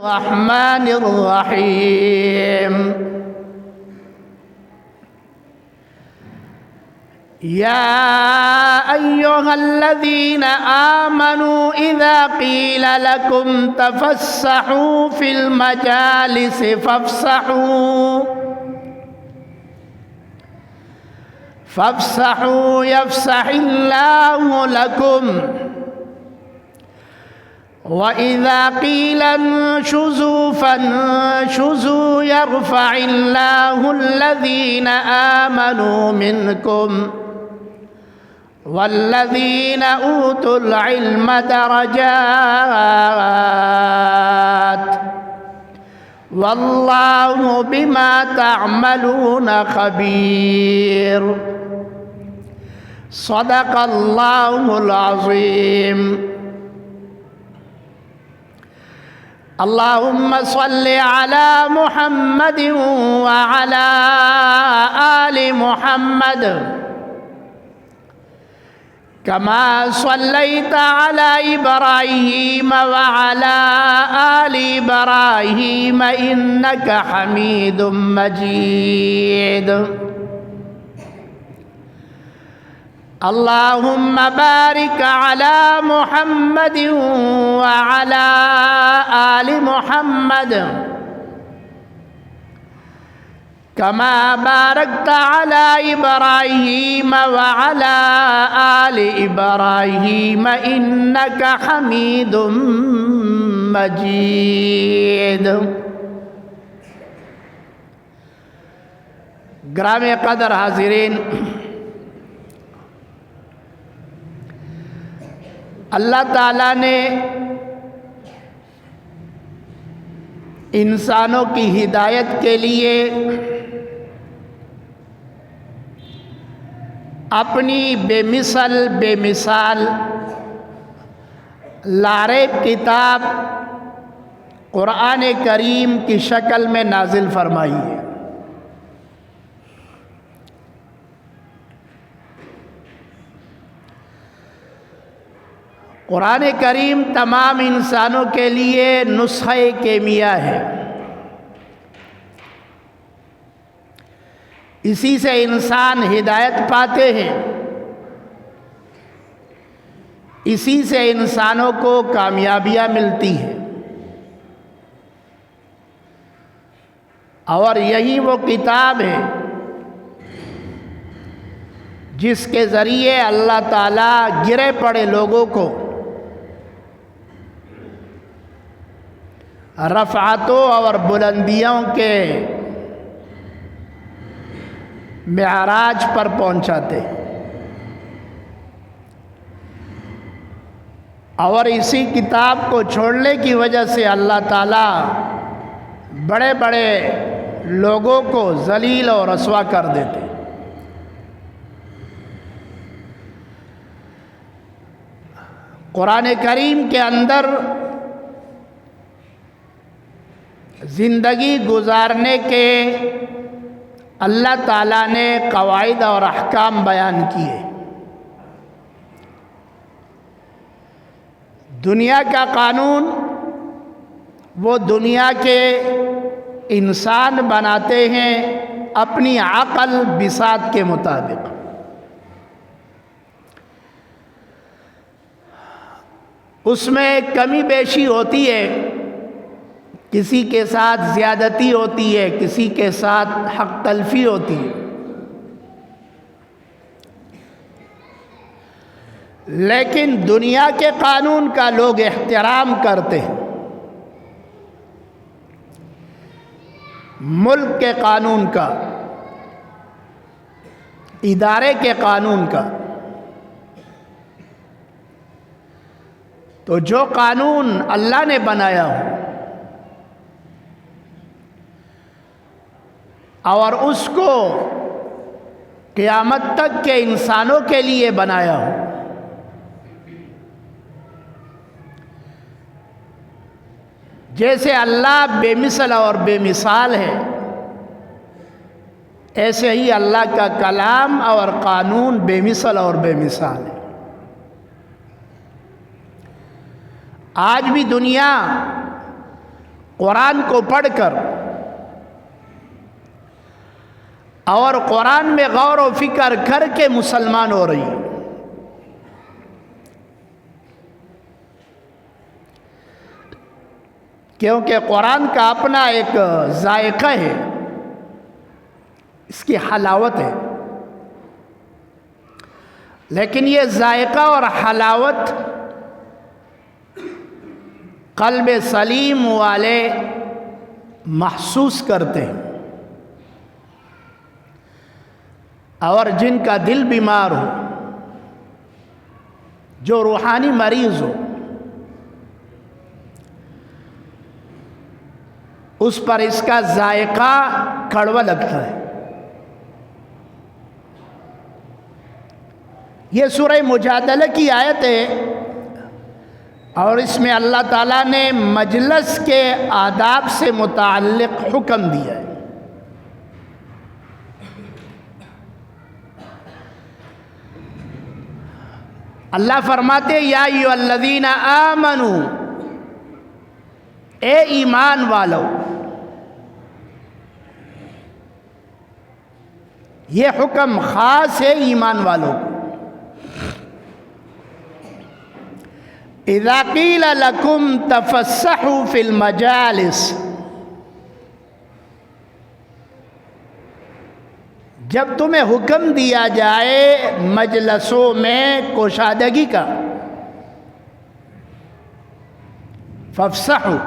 الرحمن الرحيم يا أيها الذين آمنوا إذا قيل لكم تفسحوا في المجالس فافسحوا يفسح الله لكم وإذا قيل انشزوا فانشزوا يرفع الله الذين آمنوا منكم والذين أوتوا العلم درجات والله بما تعملون خبير صدق الله العظيم اللهم صل على محمد وعلى آل محمد كما صليت على إبراهيم وعلى آل إبراهيم إنك حميد مجيد اللهم بارك على محمد وعلى آل محمد كما باركت على إبراهيم وعلى آل إبراهيم إنك حميد مجيد. گرامی قدر حاضرین، اللہ تعالیٰ نے انسانوں کی ہدایت کے لیے اپنی بے مثال لاریب کتاب قرآن کریم کی شکل میں نازل فرمائی ہے. قرآن کریم تمام انسانوں کے لیے نسخہ کیمیا ہے. اسی سے انسان ہدایت پاتے ہیں، اسی سے انسانوں کو کامیابیاں ملتی ہیں، اور یہی وہ کتاب ہے جس کے ذریعے اللہ تعالیٰ گرے پڑے لوگوں کو رفعتوں اور بلندیوں کے معراج پر پہنچاتے، اور اسی کتاب کو چھوڑنے کی وجہ سے اللہ تعالیٰ بڑے بڑے لوگوں کو ذلیل اور رسوا کر دیتے. قرآن کریم کے اندر زندگی گزارنے کے اللہ تعالیٰ نے قواعد اور احکام بیان کیے. دنیا کا قانون وہ دنیا کے انسان بناتے ہیں اپنی عقل بساط کے مطابق. اس میں کمی بیشی ہوتی ہے، کسی کے ساتھ زیادتی ہوتی ہے، کسی کے ساتھ حق تلفی ہوتی ہے، لیکن دنیا کے قانون کا لوگ احترام کرتے ہیں، ملک کے قانون کا، ادارے کے قانون کا. تو جو قانون اللہ نے بنایا ہو اور اس کو قیامت تک کے انسانوں کے لیے بنایا ہو، جیسے اللہ بے مثل اور بے مثال ہے، ایسے ہی اللہ کا کلام اور قانون بے مثل اور بے مثال ہے. آج بھی دنیا قرآن کو پڑھ کر اور قرآن میں غور و فکر کر کے مسلمان ہو رہی ہے. کیونکہ قرآن کا اپنا ایک ذائقہ ہے، اس کی حلاوت ہے، لیکن یہ ذائقہ اور حلاوت قلب سلیم والے محسوس کرتے ہیں، اور جن کا دل بیمار ہو، جو روحانی مریض ہو، اس پر اس کا ذائقہ کڑوا لگتا ہے. یہ سورہ مجادلہ کی آیت ہے، اور اس میں اللہ تعالیٰ نے مجلس کے آداب سے متعلق حکم دیا ہے. اللہ فرماتے یا ایھا الذین آمنوا، اے ایمان والو. یہ حکم خاص ہے ایمان والوں کو. اذا قیل لکم تفسحوا فی المجالس، جب تمہیں حکم دیا جائے مجلسوں میں کوشادگی کا، فافسحوا،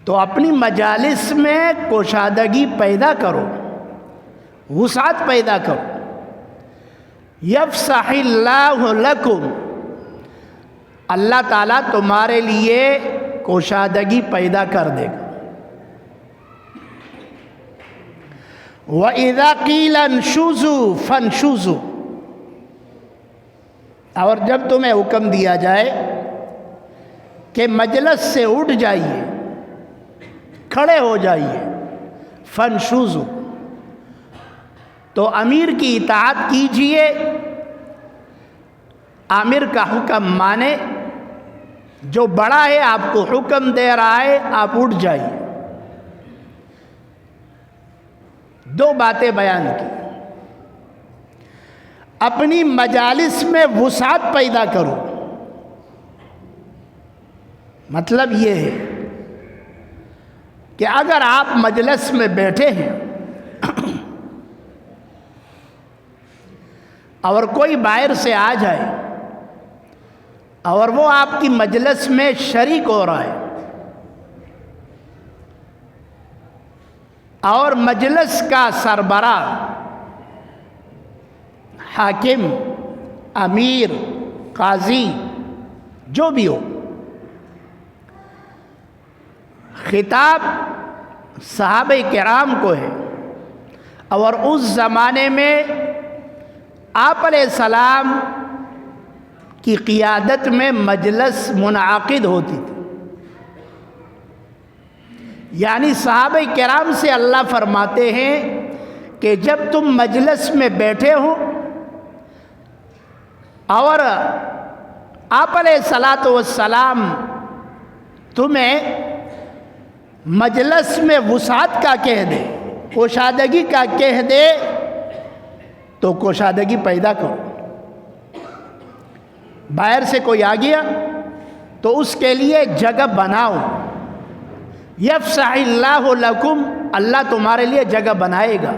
تو اپنی مجالس میں کوشادگی پیدا کرو، وسعت پیدا کرو. یفسح اللہ لکم، اللہ تعالیٰ تمہارے لیے کوشادگی پیدا کر دے گا. وَإِذَا قِيلَ انشُزُوا فَانشُزُوا، اور جب تمہیں حکم دیا جائے کہ مجلس سے اٹھ جائیے، کھڑے ہو جائیے، فَانشُزُوا، تو امیر کی اطاعت کیجئے، امیر کا حکم مانے. جو بڑا ہے آپ کو حکم دے رہا ہے، آپ اٹھ جائیے. دو باتیں بیان کی. اپنی مجالس میں وسعت پیدا کرو، مطلب یہ ہے کہ اگر آپ مجلس میں بیٹھے ہیں اور کوئی باہر سے آ جائے اور وہ آپ کی مجلس میں شریک ہو رہا ہے، اور مجلس کا سربراہ، حاکم، امیر، قاضی، جو بھی ہو، خطاب صحابہ کرام کو ہے، اور اس زمانے میں آپ علیہ السلام کی قیادت میں مجلس منعقد ہوتی تھی. یعنی صحابہ کرام سے اللہ فرماتے ہیں کہ جب تم مجلس میں بیٹھے ہو اور آپ علیہ الصلاۃ والسلام تمہیں مجلس میں وسعت کا کہہ دے، کوشادگی کا کہہ دے، تو کوشادگی پیدا کرو. باہر سے کوئی آ گیا تو اس کے لیے جگہ بناؤ. یفسح اللہ لکم، اللہ تمہارے لیے جگہ بنائے گا.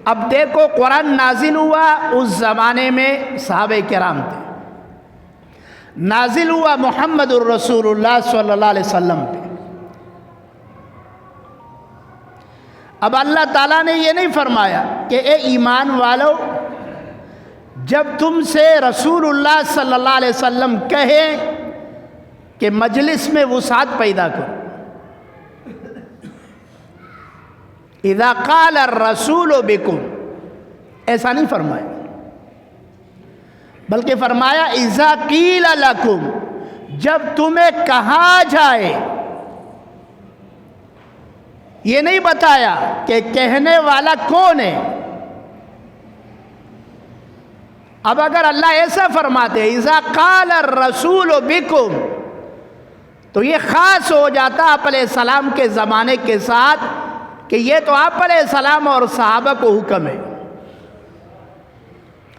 اب دیکھو قرآن نازل ہوا اس زمانے میں صحابہ کرام تھے، نازل ہوا محمد الرسول اللہ صلی اللہ علیہ وسلم پہ. اب اللہ تعالیٰ نے یہ نہیں فرمایا کہ اے ایمان والو، جب تم سے رسول اللہ صلی اللہ علیہ وسلم کہے کہ مجلس میں وسعت پیدا کرو، اذا قال الرسول بکم، ایسا نہیں فرمایا، بلکہ فرمایا اذا قیل لکم، جب تمہیں کہا جائے. یہ نہیں بتایا کہ کہنے والا کون ہے، اب اگر اللہ ایسا فرماتے اذا قال الرسول بکم، تو یہ خاص ہو جاتا آپ علیہ السلام کے زمانے کے ساتھ کہ یہ تو آپ علیہ السلام اور صحابہ کو حکم ہے۔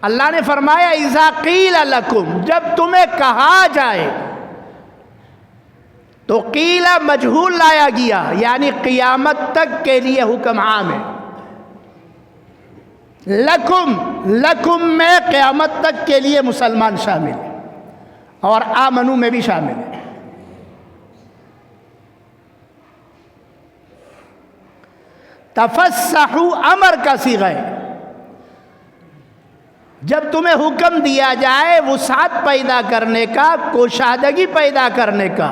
اللہ نے فرمایا اذا قیل لکم، جب تمہیں کہا جائے، تو قیل مجہول لایا گیا، یعنی قیامت تک کے لیے حکم عام ہے۔ لکم میں قیامت تک کے لیے مسلمان شامل ہے، اور آمنو میں بھی شامل ہے۔ تفسحوا امر کا صیغہ ہے، جب تمہیں حکم دیا جائے وسعت پیدا کرنے کا، کوشادگی پیدا کرنے کا،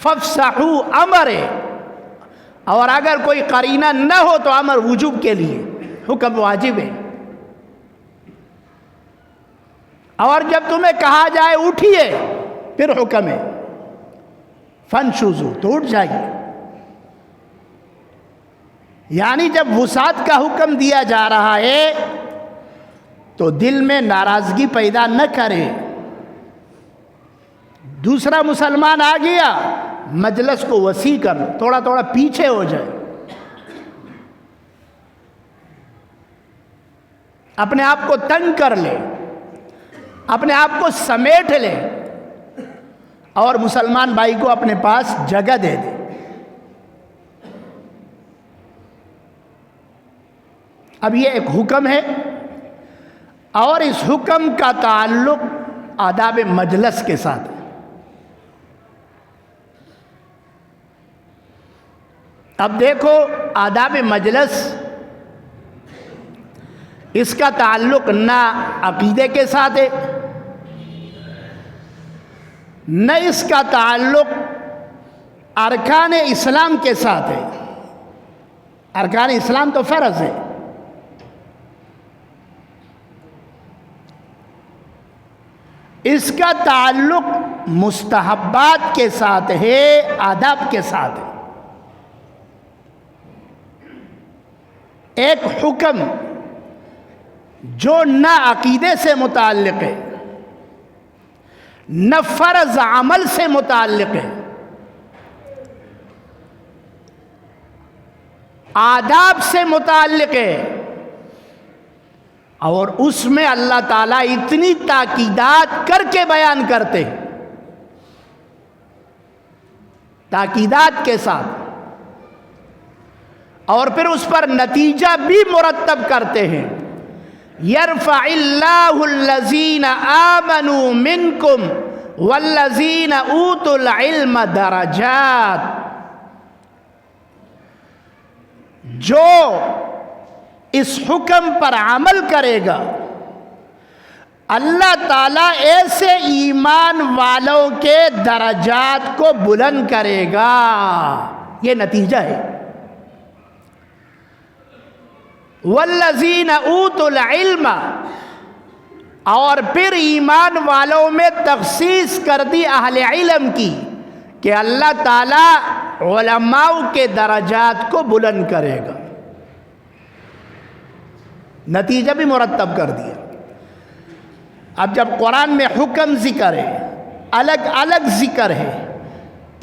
فافسحوا امر ہے، اور اگر کوئی قرینہ نہ ہو تو امر وجوب کے لیے، حکم واجب ہے۔ اور جب تمہیں کہا جائے اٹھیے، پھر حکم ہے فانشزوا، تو اٹھ جائیے۔ یعنی جب وسعت کا حکم دیا جا رہا ہے تو دل میں ناراضگی پیدا نہ کرے۔ دوسرا مسلمان آ گیا، مجلس کو وسیع کر، تھوڑا تھوڑا پیچھے ہو جائے، اپنے آپ کو تنگ کر لے، اپنے آپ کو سمیٹ لے، اور مسلمان بھائی کو اپنے پاس جگہ دے دے۔ اب یہ ایک حکم ہے، اور اس حکم کا تعلق آداب مجلس کے ساتھ ہے۔ اب دیکھو آداب مجلس، اس کا تعلق نہ عقیدے کے ساتھ ہے، نہ اس کا تعلق ارکان اسلام کے ساتھ ہے۔ ارکان اسلام تو فرض ہے، اس کا تعلق مستحبات کے ساتھ ہے، آداب کے ساتھ ہے۔ ایک حکم جو نہ عقیدے سے متعلق ہے، نہ فرض عمل سے متعلق ہے، آداب سے متعلق ہے، اور اس میں اللہ تعالیٰ اتنی تاکیدات کر کے بیان کرتے ہیں، تاکیدات کے ساتھ، اور پھر اس پر نتیجہ بھی مرتب کرتے ہیں۔ یرفع اللہ الذین آمنوا منکم والذین اوتوا العلم درجات، جو اس حکم پر عمل کرے گا اللہ تعالیٰ ایسے ایمان والوں کے درجات کو بلند کرے گا۔ یہ نتیجہ ہے۔ والذین اوتوا العلم، اور پھر ایمان والوں میں تخصیص کر دی اہل علم کی کہ اللہ تعالیٰ علماء کے درجات کو بلند کرے گا۔ نتیجہ بھی مرتب کر دیا۔ اب جب قرآن میں حکم ذکر ہے، الگ الگ ذکر ہے،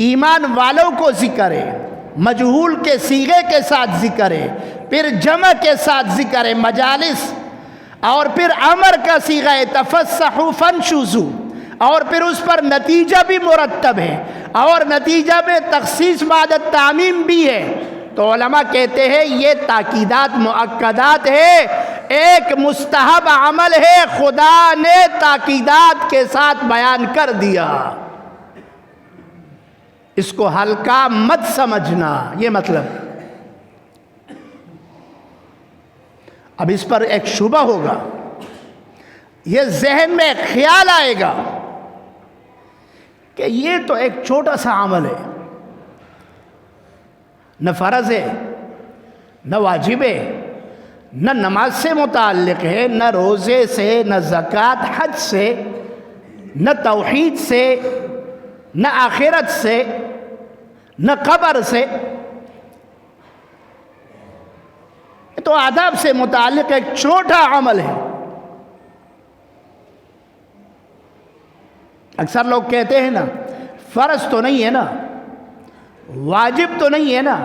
ایمان والوں کو ذکر ہے، مجہول کے صیغے کے ساتھ ذکر ہے، پھر جمع کے ساتھ ذکر ہے مجالس، اور پھر امر کا صیغہ ہے تفسحوا فانشزوا، اور پھر اس پر نتیجہ بھی مرتب ہے، اور نتیجہ میں تخصیص بعد التعمیم بھی ہے، تو علماء کہتے ہیں یہ تاکیدات مؤکدات ہے، ایک مستحب عمل ہے، خدا نے تاکیدات کے ساتھ بیان کر دیا، اس کو ہلکا مت سمجھنا، یہ مطلب۔ اب اس پر ایک شبہ ہوگا، یہ ذہن میں خیال آئے گا کہ یہ تو ایک چھوٹا سا عمل ہے، نہ فرض ہے، نہ واجب ہے، نہ نماز سے متعلق ہے، نہ روزے سے، نہ زکوٰۃ حج سے، نہ توحید سے، نہ آخرت سے، نہ قبر سے، تو آداب سے متعلق ایک چھوٹا عمل ہے، اکثر لوگ کہتے ہیں نا فرض تو نہیں ہے نا، واجب تو نہیں ہے نا.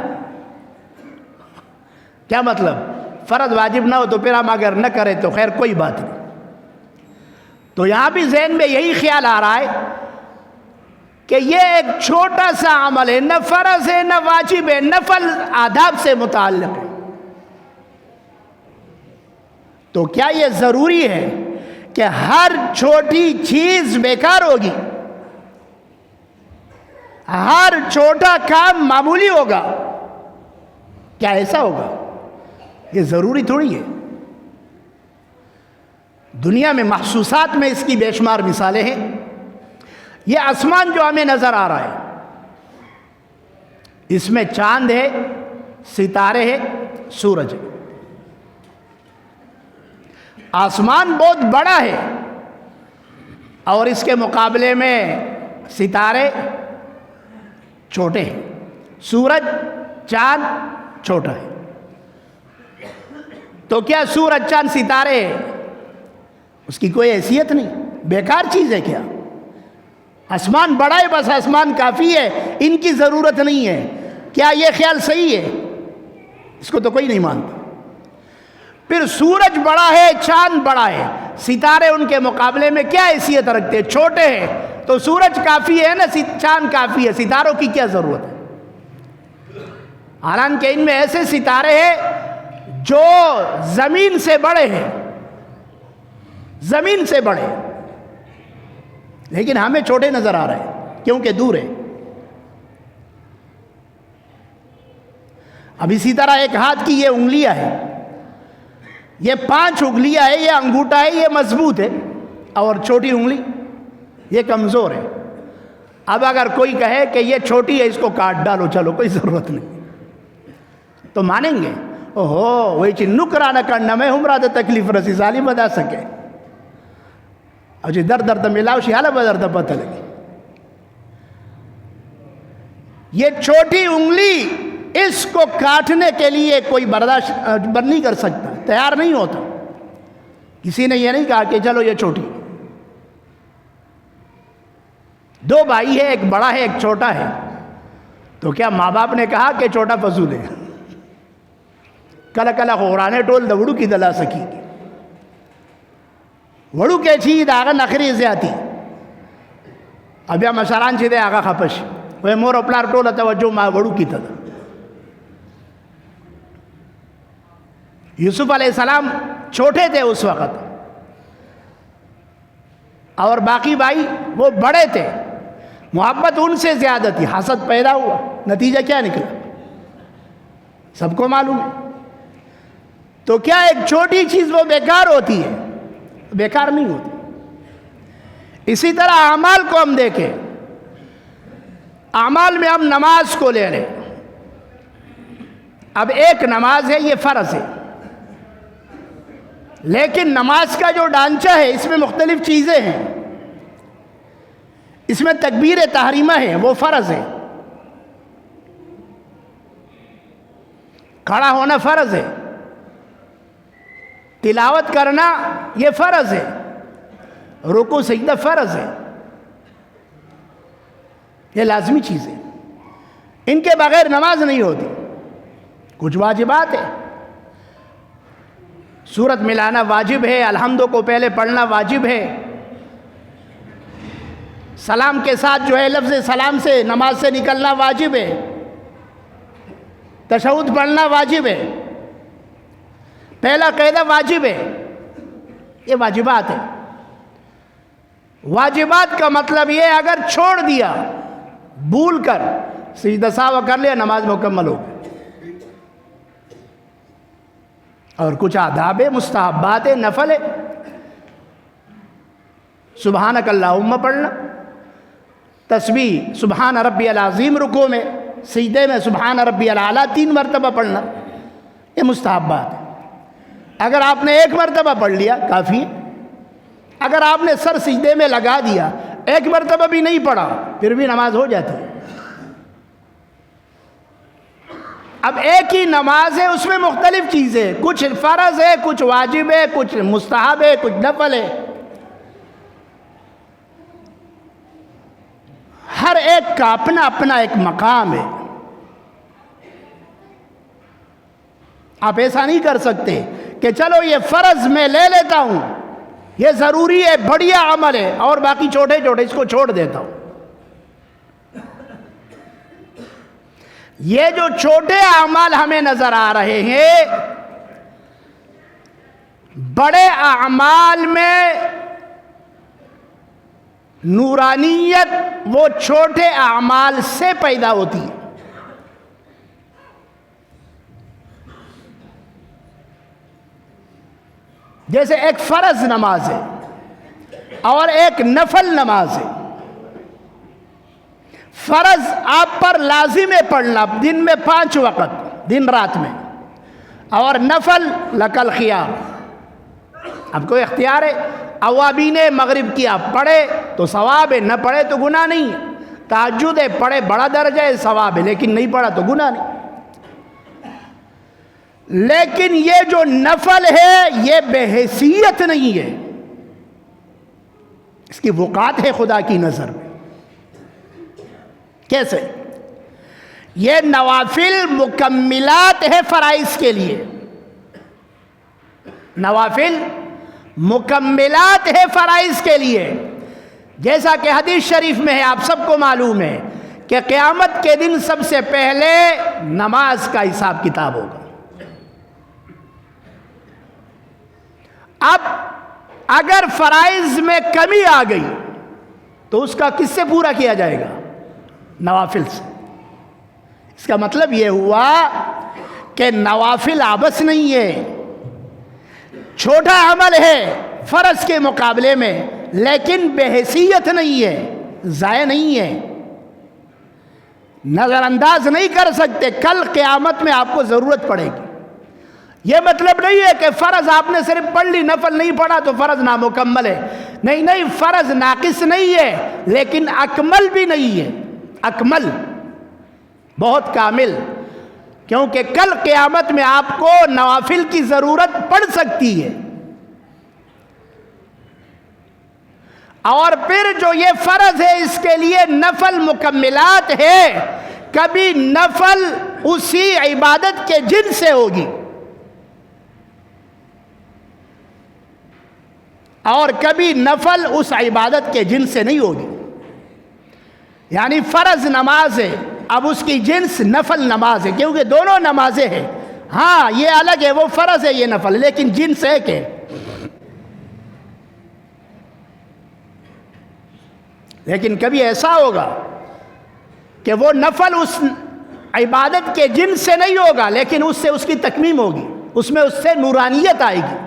کیا مطلب؟ فرض واجب نہ ہو تو پھر ہم اگر نہ کریں تو خیر کوئی بات نہیں. تو یہاں بھی ذہن میں یہی خیال آ رہا ہے کہ یہ ایک چھوٹا سا عمل ہے، نہ فرض ہے نہ واجب ہے، نفل آداب سے متعلق ہے. تو کیا یہ ضروری ہے کہ ہر چھوٹی چیز بیکار ہوگی، ہر چھوٹا کام معمولی ہوگا؟ کیا ایسا ہوگا؟ یہ ضروری تھوڑی ہے. دنیا میں محسوسات میں اس کی بے شمار مثالیں ہیں. یہ آسمان جو ہمیں نظر آ رہا ہے، اس میں چاند ہے، ستارے ہیں، سورج ہے. آسمان بہت بڑا ہے اور اس کے مقابلے میں ستارے چھوٹے ہیں، سورج چاند چھوٹا ہے. تو کیا سورج چاند ستارے اس کی کوئی حیثیت نہیں؟ بیکار چیز ہے کیا؟ آسمان بڑا ہے، بس آسمان کافی ہے، ان کی ضرورت نہیں ہے. کیا یہ خیال صحیح ہے؟ اس کو تو کوئی نہیں مانتا. پھر سورج بڑا ہے، چاند بڑا ہے، ستارے ان کے مقابلے میں کیا حیثیت رکھتے ہیں؟ چھوٹے ہیں. تو سورج کافی ہے نا، چاند کافی ہے، ستاروں کی کیا ضرورت ہے؟ حالانکہ ان میں ایسے ستارے ہیں جو زمین سے بڑے ہیں، زمین سے بڑے، لیکن ہمیں چھوٹے نظر آ رہے ہیں کیونکہ دور ہے. اب اسی طرح ایک ہاتھ کی یہ انگلیاں ہیں، یہ 5 انگلیاں ہے، یہ انگوٹھا ہے، یہ مضبوط ہے، اور چھوٹی انگلی یہ کمزور ہے. اب اگر کوئی کہے کہ یہ چھوٹی ہے، اس کو کاٹ ڈالو، چلو کوئی ضرورت نہیں، تو مانیں گے؟ اوہو وہی چیز نکرانہ کرنا میں ہمرا تو تکلیف رسی ظالم بتا سکے، اور جی در درد ملاؤ شیالہ بدر پتہ لگی. یہ چھوٹی انگلی اس کو کاٹنے کے لیے کوئی برداشت نہیں کر سکتا، تیار نہیں ہوتا. کسی نے یہ نہیں کہا کہ چلو یہ چھوٹی. 2 بھائی ہے، ایک بڑا ہے ایک چھوٹا ہے، تو کیا ماں باپ نے کہا کہ چھوٹا فضول ہے؟ کلا کلا خورانے ٹول دوڑو کی دلا سکی وڑو کے چید آگا نخری سے آتی. اب یا مشاران چیدے آگا خپش وہ مور اپلار ٹول توجہ ماں وڑو کی تدا. یوسف علیہ السلام چھوٹے تھے اس وقت، اور باقی بھائی وہ بڑے تھے، محبت ان سے زیادہ تھی. حسد پیدا ہوا، نتیجہ کیا نکلا سب کو معلوم ہے. تو کیا ایک چھوٹی چیز وہ بیکار ہوتی ہے؟ بیکار نہیں ہوتی. اسی طرح اعمال کو ہم دیکھیں، اعمال میں ہم نماز کو لے لیں. اب ایک نماز ہے، یہ فرض ہے، لیکن نماز کا جو ڈھانچہ ہے اس میں مختلف چیزیں ہیں. اس میں تکبیر تحریمہ ہے، وہ فرض ہے. کھڑا ہونا فرض ہے، تلاوت کرنا یہ فرض ہے، رکوع سجدہ فرض ہے، یہ لازمی چیز ہے. ان کے بغیر نماز نہیں ہوتی. کچھ واجبات ہے، سورت ملانا واجب ہے، الحمد کو پہلے پڑھنا واجب ہے، سلام کے ساتھ جو ہے لفظ سلام سے نماز سے نکلنا واجب ہے، تشہد پڑھنا واجب ہے، پہلا قاعدہ واجب ہے. یہ واجبات ہے. واجبات کا مطلب یہ اگر چھوڑ دیا بھول کر سجدہ سہو کر لیا نماز مکمل ہو گئی. اور کچھ آداب ہے، مستحبات ہے، نفل ہے. سبحانک اللہم پڑھنا، تسبیح سبحان ربی العظیم رکوع میں، سجدے میں سبحان ربی الاعلیٰ 3 مرتبہ پڑھنا، یہ مستحبات ہے. اگر آپ نے 1 مرتبہ پڑھ لیا کافی ہے. اگر آپ نے سر سجدے میں لگا دیا 1 مرتبہ بھی نہیں پڑھا پھر بھی نماز ہو جاتی ہے. اب ایک ہی نماز ہے، اس میں مختلف چیزیں، کچھ فرض ہے، کچھ واجب ہے، کچھ مستحب ہے، کچھ نفل ہے. ہر ایک کا اپنا اپنا ایک مقام ہے. آپ ایسا نہیں کر سکتے کہ چلو یہ فرض میں لے لیتا ہوں، یہ ضروری ہے، بڑھیا عمل ہے، اور باقی چھوٹے چھوٹے اس کو چھوڑ دیتا ہوں. یہ جو چھوٹے اعمال ہمیں نظر آ رہے ہیں، بڑے اعمال میں نورانیت وہ چھوٹے اعمال سے پیدا ہوتی ہے. جیسے ایک فرض نماز ہے اور ایک نفل نماز ہے. فرض آپ پر لازم ہے پڑھنا دن میں 5 وقت دن رات میں، اور نفل لکل خیار، اب کوئی اختیار ہے. اوابین مغرب کی آپ پڑھے تو ثواب ہے، نہ پڑھے تو گناہ نہیں ہے. تہجد ہے، پڑھے بڑا درجہ ہے، ثواب ہے، لیکن نہیں پڑھا تو گناہ نہیں. لیکن یہ جو نفل ہے یہ بے حیثیت نہیں ہے، اس کی وقعت ہے خدا کی نظر میں. کیسے؟ یہ نوافل مکملات ہے فرائض کے لیے. نوافل مکملات ہے فرائض کے لیے. جیسا کہ حدیث شریف میں ہے، آپ سب کو معلوم ہے کہ قیامت کے دن سب سے پہلے نماز کا حساب کتاب ہوگا. اب اگر فرائض میں کمی آ گئی تو اس کا کس سے پورا کیا جائے گا؟ نوافل سے. اس کا مطلب یہ ہوا کہ نوافل عبث نہیں ہے، چھوٹا عمل ہے فرض کے مقابلے میں، لیکن بے حیثیت نہیں ہے، ضائع نہیں ہے، نظر انداز نہیں کر سکتے. کل قیامت میں آپ کو ضرورت پڑے گی. یہ مطلب نہیں ہے کہ فرض آپ نے صرف پڑھ لی، نفل نہیں پڑھا تو فرض نامکمل ہے. نہیں، فرض ناقص نہیں ہے، لیکن اکمل بھی نہیں ہے. اکمل بہت کامل، کیونکہ کل قیامت میں آپ کو نوافل کی ضرورت پڑ سکتی ہے. اور پھر جو یہ فرض ہے اس کے لیے نفل مکملات ہے. کبھی نفل اسی عبادت کے جن سے ہوگی اور کبھی نفل اس عبادت کے جن سے نہیں ہوگی. یعنی فرض نماز ہے، اب اس کی جنس نفل نماز ہے، کیونکہ دونوں نمازیں ہیں. ہاں یہ الگ ہے، وہ فرض ہے، یہ نفل، لیکن جنس ایک ہے. لیکن کبھی ایسا ہوگا کہ وہ نفل اس عبادت کے جن سے نہیں ہوگا، لیکن اس سے اس کی تکمیم ہوگی، اس میں اس سے نورانیت آئے گی.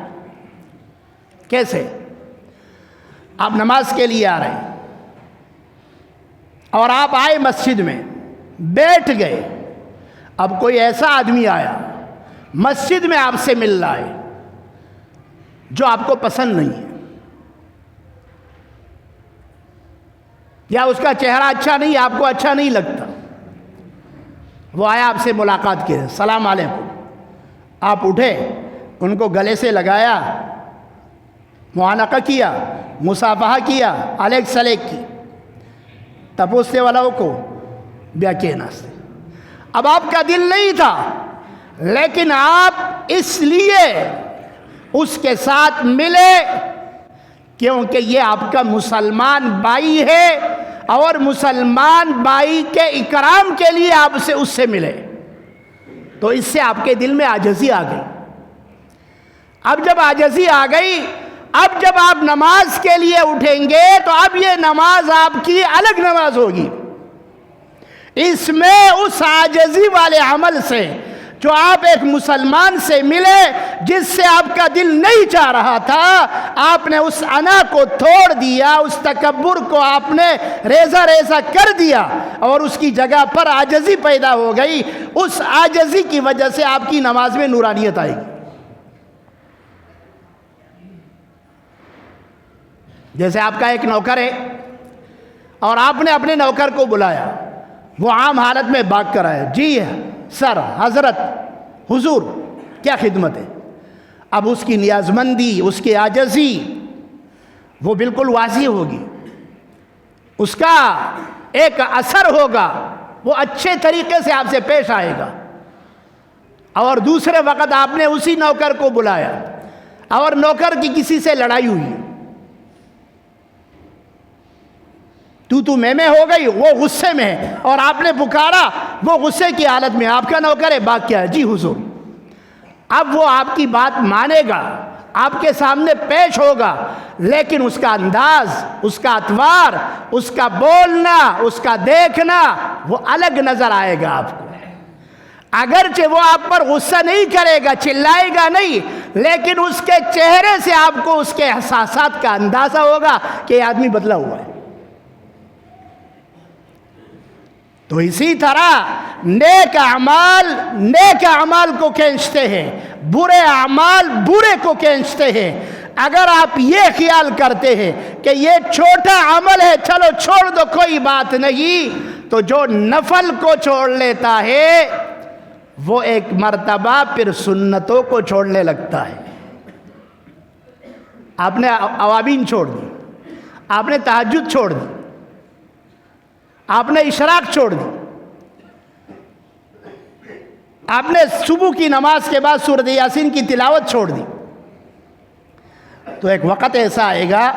کیسے؟ آپ نماز کے لیے آ رہے ہیں اور آپ آئے مسجد میں، بیٹھ گئے. اب کوئی ایسا آدمی آیا مسجد میں آپ سے مل رہا ہے جو آپ کو پسند نہیں ہے، یا اس کا چہرہ اچھا نہیں، آپ کو اچھا نہیں لگتا. وہ آیا آپ سے ملاقات کی، السلام علیکم. آپ اٹھے، ان کو گلے سے لگایا، معانقہ کیا، مصافحہ کیا، علیک سلیک کی، تپوستے والاؤں کو بیا کے ناستے. اب آپ کا دل نہیں تھا، لیکن آپ اس لیے اس کے ساتھ ملے کیونکہ یہ آپ کا مسلمان بھائی ہے، اور مسلمان بھائی کے اکرام کے لیے آپ سے اس سے ملے، تو اس سے آپ کے دل میں عاجزی آ گئی. اب جب عاجزی آ گئی، اب جب آپ نماز کے لیے اٹھیں گے تو اب یہ نماز آپ کی الگ نماز ہوگی. اس میں اس عاجزی والے عمل سے جو آپ ایک مسلمان سے ملے جس سے آپ کا دل نہیں چاہ رہا تھا، آپ نے اس انا کو توڑ دیا، اس تکبر کو آپ نے ریزہ ریزہ کر دیا، اور اس کی جگہ پر عاجزی پیدا ہو گئی. اس عاجزی کی وجہ سے آپ کی نماز میں نورانیت آئے گی. جیسے آپ کا ایک نوکر ہے اور آپ نے اپنے نوکر کو بلایا، وہ عام حالت میں بھاگ کر آیا، جی سر، حضرت، حضور، کیا خدمت ہے. اب اس کی نیاز مندی، اس کی عاجزی وہ بالکل واضح ہوگی. اس کا ایک اثر ہوگا، وہ اچھے طریقے سے آپ سے پیش آئے گا. اور دوسرے وقت آپ نے اسی نوکر کو بلایا اور نوکر کی کسی سے لڑائی ہوئی، تو میں ہو گئی، وہ غصے میں ہے اور آپ نے پکارا، وہ غصے کی حالت میں، آپ کا نوکر ہے، بات کیا ہے؟ جی حضور. اب وہ آپ کی بات مانے گا، آپ کے سامنے پیش ہوگا، لیکن اس کا انداز، اس کا اطوار، اس کا بولنا، اس کا دیکھنا وہ الگ نظر آئے گا آپ کو. اگرچہ وہ آپ پر غصہ نہیں کرے گا، چلائے گا نہیں، لیکن اس کے چہرے سے آپ کو اس کے احساسات کا اندازہ ہوگا کہ یہ آدمی بدلا ہوا ہے. تو اسی طرح نیک اعمال کو کھینچتے ہیں، برے اعمال برے کو کھینچتے ہیں. اگر آپ یہ خیال کرتے ہیں کہ یہ چھوٹا عمل ہے، چلو چھوڑ دو، کوئی بات نہیں، تو جو نفل کو چھوڑ لیتا ہے وہ ایک مرتبہ پھر سنتوں کو چھوڑنے لگتا ہے. آپ نے اوابین چھوڑ دی، آپ نے تہجد چھوڑ دی، آپ نے اشراق چھوڑ دی، آپ نے صبح کی نماز کے بعد سورۃ یاسین کی تلاوت چھوڑ دی، تو ایک وقت ایسا آئے گا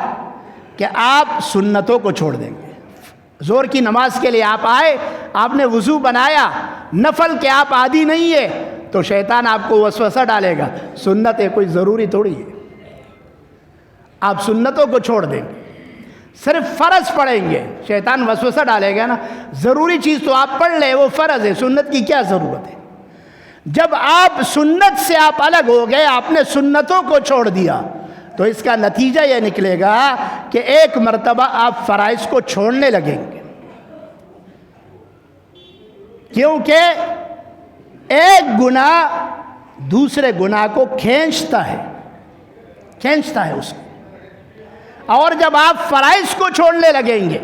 کہ آپ سنتوں کو چھوڑ دیں گے. زور کی نماز کے لیے آپ آئے، آپ نے وضو بنایا، نفل کے آپ عادی نہیں ہے، تو شیطان آپ کو وسوسہ ڈالے گا، سنت ہے کوئی ضروری تھوڑی ہے. آپ سنتوں کو چھوڑ دیں گے، صرف فرض پڑھیں گے، شیطان وسوسہ ڈالے گا نا، ضروری چیز تو آپ پڑھ لیں، وہ فرض ہے، سنت کی کیا ضرورت ہے. جب آپ سنت سے آپ الگ ہو گئے، آپ نے سنتوں کو چھوڑ دیا، تو اس کا نتیجہ یہ نکلے گا کہ ایک مرتبہ آپ فرائض کو چھوڑنے لگیں گے، کیونکہ ایک گناہ دوسرے گناہ کو کھینچتا ہے اس کو. اور جب آپ فرائض کو چھوڑنے لگیں گے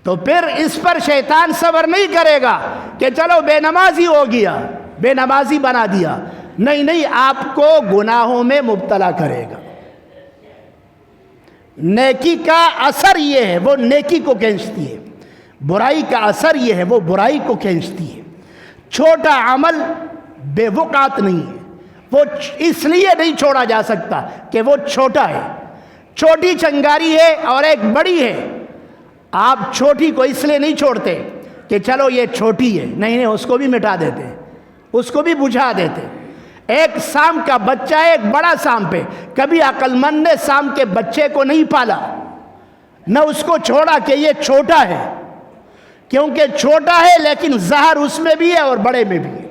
تو پھر اس پر شیطان صبر نہیں کرے گا کہ چلو بے نمازی ہو گیا، بے نمازی بنا دیا. نہیں، آپ کو گناہوں میں مبتلا کرے گا. نیکی کا اثر یہ ہے، وہ نیکی کو کھینچتی ہے. برائی کا اثر یہ ہے، وہ برائی کو کھینچتی ہے. چھوٹا عمل بے وقعت نہیں ہے، وہ اس لیے نہیں چھوڑا جا سکتا کہ وہ چھوٹا ہے. چھوٹی چنگاری ہے اور ایک بڑی ہے. آپ چھوٹی کو اس لیے نہیں چھوڑتے کہ چلو یہ چھوٹی ہے، نہیں، اس کو بھی مٹا دیتے، اس کو بھی بجھا دیتے. ایک سام کا بچہ ہے ایک بڑا سام پہ، کبھی عقل مند نے سام کے بچے کو نہیں پالا، نہ اس کو چھوڑا کہ یہ چھوٹا ہے، کیونکہ چھوٹا ہے لیکن زہر اس میں بھی ہے اور بڑے میں بھی ہے.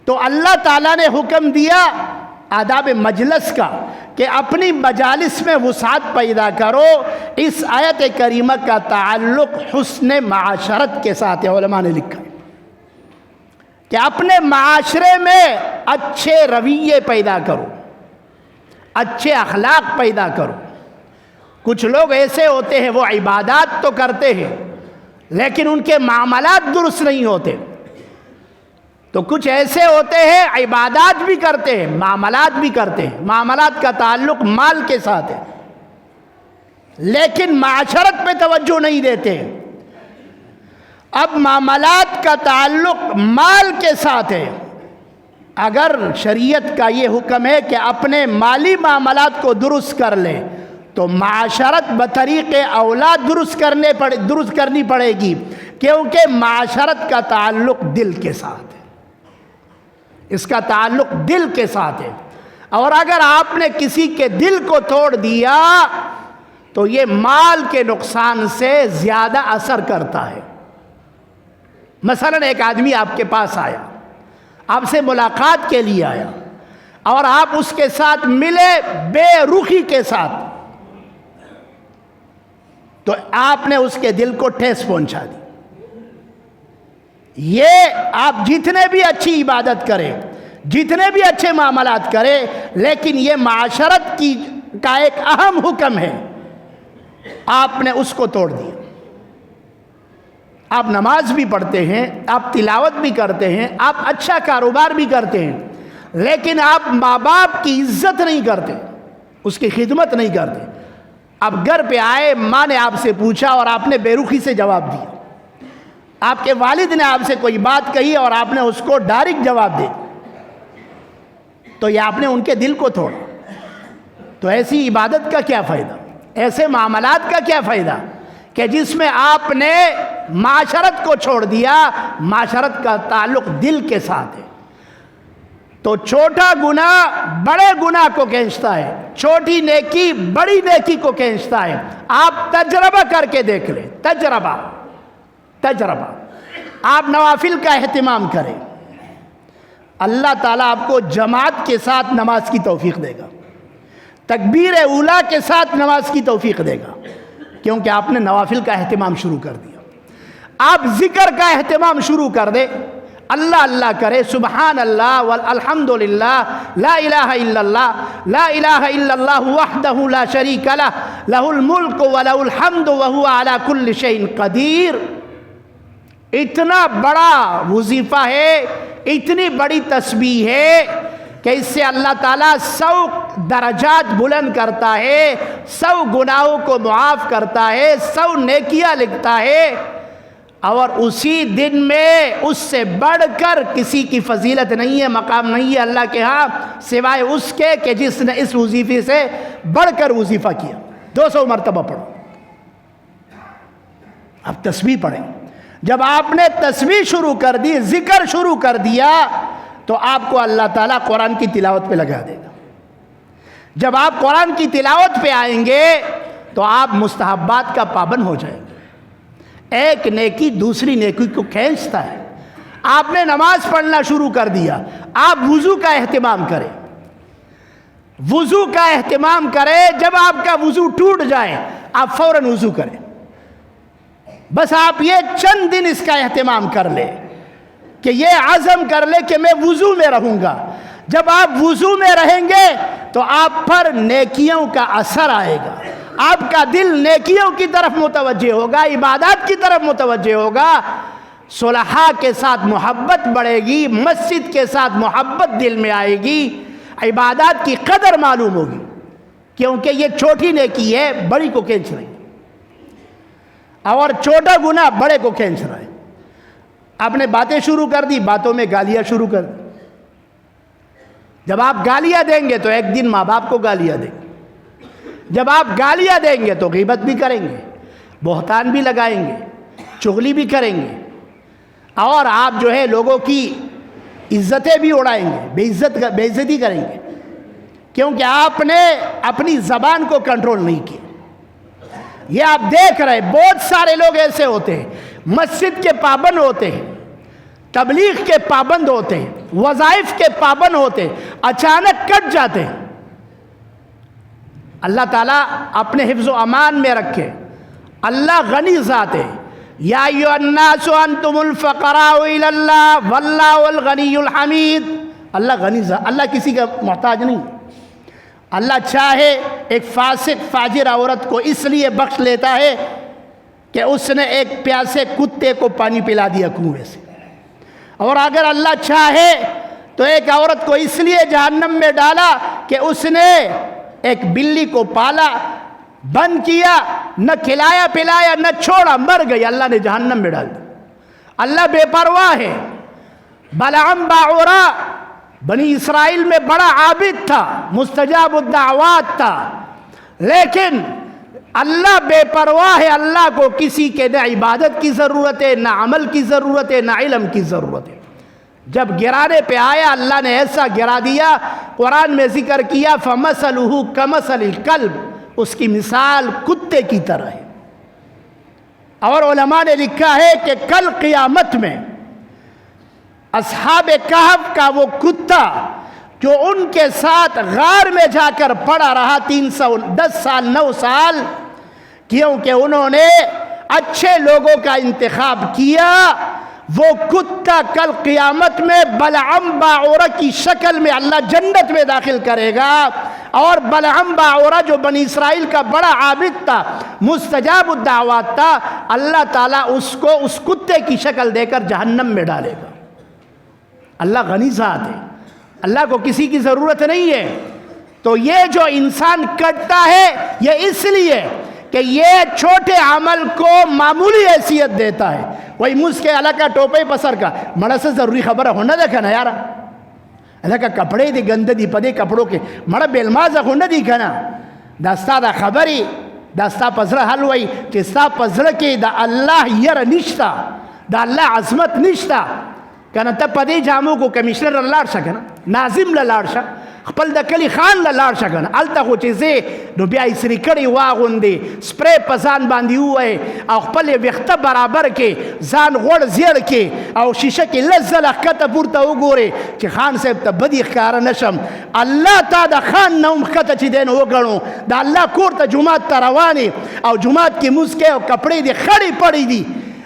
تو اللہ تعالیٰ نے حکم دیا آداب مجلس کا کہ اپنی مجالس میں وسعت پیدا کرو. اس آیت کریمہ کا تعلق حسن معاشرت کے ساتھ ہے. علماء نے لکھا کہ اپنے معاشرے میں اچھے رویے پیدا کرو، اچھے اخلاق پیدا کرو. کچھ لوگ ایسے ہوتے ہیں وہ عبادات تو کرتے ہیں لیکن ان کے معاملات درست نہیں ہوتے. تو کچھ ایسے ہوتے ہیں عبادات بھی کرتے ہیں، معاملات بھی کرتے ہیں، معاملات کا تعلق مال کے ساتھ ہے لیکن معاشرت پہ توجہ نہیں دیتے. اب معاملات کا تعلق مال کے ساتھ ہے. اگر شریعت کا یہ حکم ہے کہ اپنے مالی معاملات کو درست کر لے تو معاشرت بطریق اولاد درست کرنی پڑے گی، کیونکہ معاشرت کا تعلق دل کے ساتھ ہے. اس کا تعلق دل کے ساتھ ہے، اور اگر آپ نے کسی کے دل کو توڑ دیا تو یہ مال کے نقصان سے زیادہ اثر کرتا ہے. مثلا ایک آدمی آپ کے پاس آیا، آپ سے ملاقات کے لیے آیا، اور آپ اس کے ساتھ ملے بے رخی کے ساتھ، تو آپ نے اس کے دل کو ٹھیس پہنچا دی. یہ آپ جتنے بھی اچھی عبادت کریں، جتنے بھی اچھے معاملات کریں، لیکن یہ معاشرت کا ایک اہم حکم ہے، آپ نے اس کو توڑ دیا. آپ نماز بھی پڑھتے ہیں، آپ تلاوت بھی کرتے ہیں، آپ اچھا کاروبار بھی کرتے ہیں، لیکن آپ ماں باپ کی عزت نہیں کرتے، اس کی خدمت نہیں کرتے. اب گھر پہ آئے، ماں نے آپ سے پوچھا اور آپ نے بے رخی سے جواب دیا، آپ کے والد نے آپ سے کوئی بات کہی اور آپ نے اس کو ڈائریکٹ جواب دے، تو یہ آپ نے ان کے دل کو توڑا۔ تو ایسی عبادت کا کیا فائدہ، ایسے معاملات کا کیا فائدہ کہ جس میں آپ نے معاشرت کو چھوڑ دیا۔ معاشرت کا تعلق دل کے ساتھ ہے۔ تو چھوٹا گناہ بڑے گناہ کو کھینچتا ہے، چھوٹی نیکی بڑی نیکی کو کھینچتا ہے۔ آپ تجربہ کر کے دیکھ لیں، تجربہ آپ نوافل کا اہتمام کریں، اللہ تعالیٰ آپ کو جماعت کے ساتھ نماز کی توفیق دے گا، تکبیر اولیٰ کے ساتھ نماز کی توفیق دے گا، کیونکہ آپ نے نوافل کا اہتمام شروع کر دیا۔ آپ ذکر کا اہتمام شروع کر دیں، اللہ اللہ کرے، سبحان اللہ والحمد للہ لا الہ الا اللہ لا الہ الا اللہ وحدہ لا شریک لہ لہ الملک ولہ الحمد وہو علی کل شیء قدیر۔ اتنا بڑا وظیفہ ہے، اتنی بڑی تسبیح ہے کہ اس سے اللہ تعالیٰ 100 درجات بلند کرتا ہے، 100 گناہوں کو معاف کرتا ہے، 100 نیکیاں لکھتا ہے، اور اسی دن میں اس سے بڑھ کر کسی کی فضیلت نہیں ہے، مقام نہیں ہے اللہ کے ہاں، سوائے اس کے کہ جس نے اس وظیفے سے بڑھ کر وظیفہ کیا۔ 200 مرتبہ پڑھو۔ اب تسبیح پڑھیں۔ جب آپ نے تسبیح شروع کر دی، ذکر شروع کر دیا، تو آپ کو اللہ تعالیٰ قرآن کی تلاوت پہ لگا دے گا۔ جب آپ قرآن کی تلاوت پہ آئیں گے تو آپ مستحبات کا پابند ہو جائیں گے۔ ایک نیکی دوسری نیکی کو کھینچتا ہے۔ آپ نے نماز پڑھنا شروع کر دیا، آپ وضو کا اہتمام کریں، وضو کا اہتمام کریں۔ جب آپ کا وضو ٹوٹ جائے آپ فوراً وضو کریں۔ بس آپ یہ چند دن اس کا اہتمام کر لیں کہ یہ عزم کر لیں کہ میں وضو میں رہوں گا۔ جب آپ وضو میں رہیں گے تو آپ پر نیکیوں کا اثر آئے گا، آپ کا دل نیکیوں کی طرف متوجہ ہوگا، عبادات کی طرف متوجہ ہوگا، صلحاء کے ساتھ محبت بڑھے گی، مسجد کے ساتھ محبت دل میں آئے گی، عبادات کی قدر معلوم ہوگی، کیونکہ یہ چھوٹی نیکی ہے بڑی کو کھینچ رہی ہے، اور چھوٹا گناہ بڑے کو کھینچ رہا ہے۔ آپ نے باتیں شروع کر دی، باتوں میں گالیاں شروع کر دی۔ جب آپ گالیاں دیں گے تو ایک دن ماں باپ کو گالیاں دیں گے، جب آپ گالیاں دیں گے تو غیبت بھی کریں گے، بہتان بھی لگائیں گے، چغلی بھی کریں گے، اور آپ جو ہے لوگوں کی عزتیں بھی اڑائیں گے، بے عزتی کریں گے، کیونکہ آپ نے اپنی زبان کو کنٹرول نہیں کیا۔ یہ آپ دیکھ رہے بہت سارے لوگ ایسے ہوتے ہیں، مسجد کے پابند ہوتے ہیں، تبلیغ کے پابند ہوتے ہیں، وظائف کے پابند ہوتے ہیں، اچانک کٹ جاتے ہیں۔ اللہ تعالیٰ اپنے حفظ و امان میں رکھے۔ اللہ غنی ذات ہے۔ یا ایھا الناس انتم الفقراء الی اللہ واللہ الغنی الحمید۔ اللہ غنی ذات، اللہ کسی کا محتاج نہیں۔ اللہ چاہے ایک فاسق فاجر عورت کو اس لیے بخش لیتا ہے کہ اس نے ایک پیاسے کتے کو پانی پلا دیا کنویں سے، اور اگر اللہ چاہے تو ایک عورت کو اس لیے جہنم میں ڈالا کہ اس نے ایک بلی کو پالا، بند کیا، نہ کھلایا پلایا نہ چھوڑا، مر گئی، اللہ نے جہنم میں ڈال دیا۔ اللہ بے پرواہ ہے۔ بلعام باعورا بنی اسرائیل میں بڑا عابد تھا، مستجاب الدعوات تھا، لیکن اللہ بے پرواہ ہے۔ اللہ کو کسی کے نہ عبادت کی ضرورت ہے، نہ عمل کی ضرورت ہے، نہ علم کی ضرورت ہے۔ جب گرانے پہ آیا اللہ نے ایسا گرا دیا، قرآن میں ذکر کیا فَمَثَلُهُ كَمَثَلِ الْكَلْبِ، اس کی مثال کتے کی طرح ہے۔ اور علماء نے لکھا ہے کہ کل قیامت میں اصحاب کہف کا وہ کتا جو ان کے ساتھ غار میں جا کر پڑا رہا 310 سال 9 سال، کیونکہ انہوں نے اچھے لوگوں کا انتخاب کیا، وہ کتا کل قیامت میں بلعام باعورا کی شکل میں اللہ جنت میں داخل کرے گا، اور بلعام باعورا جو بنی اسرائیل کا بڑا عابد تھا، مستجاب الدعوات تھا، اللہ تعالیٰ اس کو اس کتے کی شکل دے کر جہنم میں ڈالے گا۔ اللہ غنی ذات ہے، اللہ کو کسی کی ضرورت نہیں ہے۔ تو یہ جو انسان کرتا ہے یہ اس لیے کہ یہ چھوٹے عمل کو معمولی حیثیت دیتا ہے. وہی مجھ کے علاقہ ٹوپے پسر کا مڑا سے ضروری خبر ہونا دیکھا نا یارا علاقہ کپڑے دی گند دی پدے کپڑوں کے مڑا بیلمازہ ہونا دیکھا نا دستا دا خبری دستا پزرہ حل ہوئی کہ ستا پزرہ کے دا اللہ یر نشتا دا اللہ عظمت نشتا کہنا تا پدے جاموں کو کمیشنر لار شا کنا ناظم لار شا خپل د کلی خان لار شا کنا التا خو چیزے نو بیا اسری کڑی واغن دے سپرے پزان باندی ہوئے او خپل وقت برابر کے زان غوڑ زیر کے او شیشہ کی لزل اخکتا پورتا ہو گورے چی خان صاحب تا بدی اخکارا نشم اللہ تا دا خان نوم خطا چی دین ہو گڑوں دا اللہ کور تا جماعت تا روانی او جماعت کی مسکے او کپڑے دی خڑی پڑی دی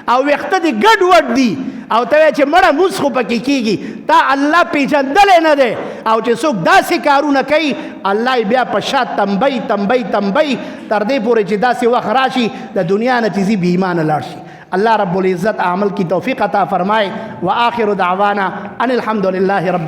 او وقت دی گڑ وڑ دی او تاوے چے مڑا مسخو پکی کی گی تا اللہ پیچھا دلے نہ دے او چے سوک دا سی کارو نہ کئی اللہ بیا پشا تنبئی تنبئی تنبئی تردے پورے چے دا سی وقت راشی دا دنیا نہ چیزی بھی ایمان لارشی. اللہ رب العزت عمل کی توفیق عطا فرمائے. وآخر دعوانا ان الحمدللہ رب